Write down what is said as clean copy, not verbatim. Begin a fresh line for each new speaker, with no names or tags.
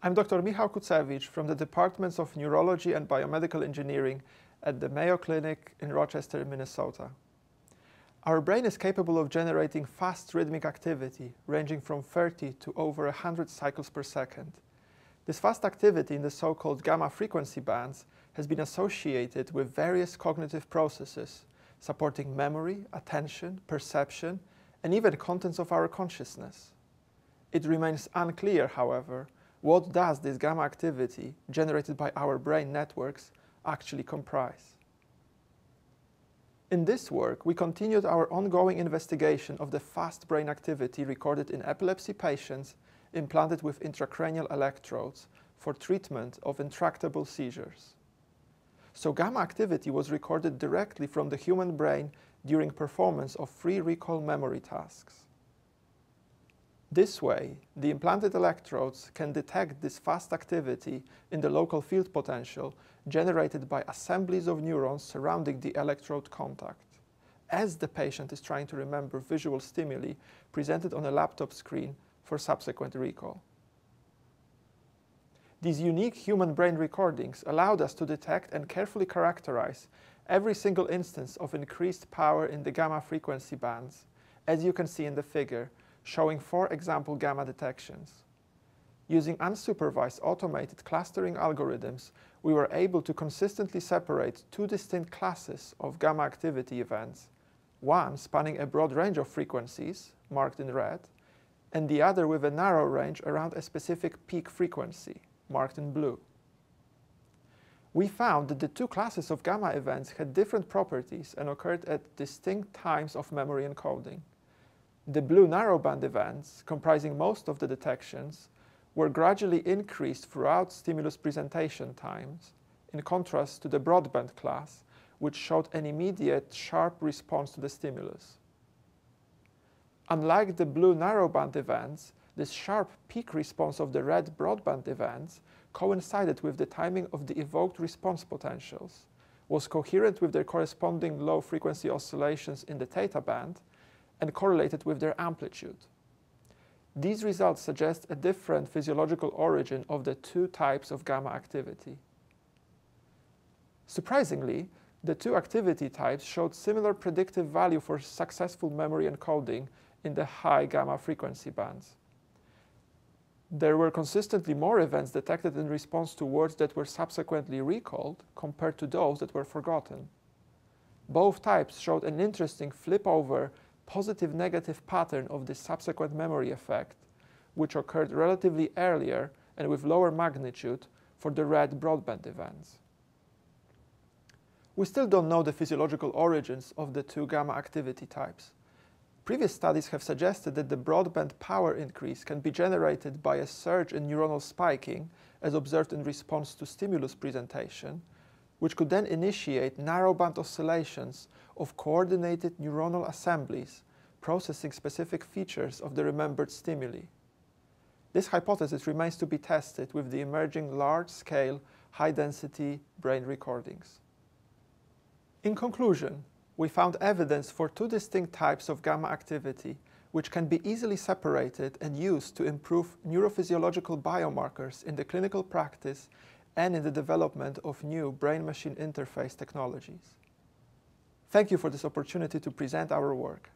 I'm Dr. Michał Kucewicz from the Departments of Neurology and Biomedical Engineering at the Mayo Clinic in Rochester, Minnesota. Our brain is capable of generating fast rhythmic activity ranging from 30 to over 100 cycles per second. This fast activity in the so-called gamma frequency bands has been associated with various cognitive processes supporting memory, attention, perception, and even contents of our consciousness. It remains unclear, however, what does this gamma activity generated by our brain networks actually comprise. In this work, we continued our ongoing investigation of the fast brain activity recorded in epilepsy patients implanted with intracranial electrodes for treatment of intractable seizures. So gamma activity was recorded directly from the human brain during performance of free recall memory tasks. This way, the implanted electrodes can detect this fast activity in the local field potential generated by assemblies of neurons surrounding the electrode contact, as the patient is trying to remember visual stimuli presented on a laptop screen for subsequent recall. These unique human brain recordings allowed us to detect and carefully characterize every single instance of increased power in the gamma frequency bands, as you can see in the figure, showing 4 example gamma detections. Using unsupervised automated clustering algorithms, we were able to consistently separate 2 distinct classes of gamma activity events, one spanning a broad range of frequencies, marked in red, and the other with a narrow range around a specific peak frequency, marked in blue. We found that the 2 classes of gamma events had different properties and occurred at distinct times of memory encoding. The blue narrowband events, comprising most of the detections, were gradually increased throughout stimulus presentation times, in contrast to the broadband class, which showed an immediate, sharp response to the stimulus. Unlike the blue narrowband events, this sharp peak response of the red broadband events coincided with the timing of the evoked response potentials, was coherent with their corresponding low-frequency oscillations in the theta band, and correlated with their amplitude. These results suggest a different physiological origin of the 2 types of gamma activity. Surprisingly, the 2 activity types showed similar predictive value for successful memory encoding in the high gamma frequency bands. There were consistently more events detected in response to words that were subsequently recalled compared to those that were forgotten. Both types showed an interesting flip-over positive-negative pattern of this subsequent memory effect, which occurred relatively earlier and with lower magnitude for the red broadband events. We still don't know the physiological origins of the 2 gamma activity types. Previous studies have suggested that the broadband power increase can be generated by a surge in neuronal spiking, as observed in response to stimulus presentation, which could then initiate narrowband oscillations of coordinated neuronal assemblies processing specific features of the remembered stimuli. This hypothesis remains to be tested with the emerging large-scale, high-density brain recordings. In conclusion, we found evidence for 2 distinct types of gamma activity, which can be easily separated and used to improve neurophysiological biomarkers in the clinical practice and in the development of new brain-machine interface technologies. Thank you for this opportunity to present our work.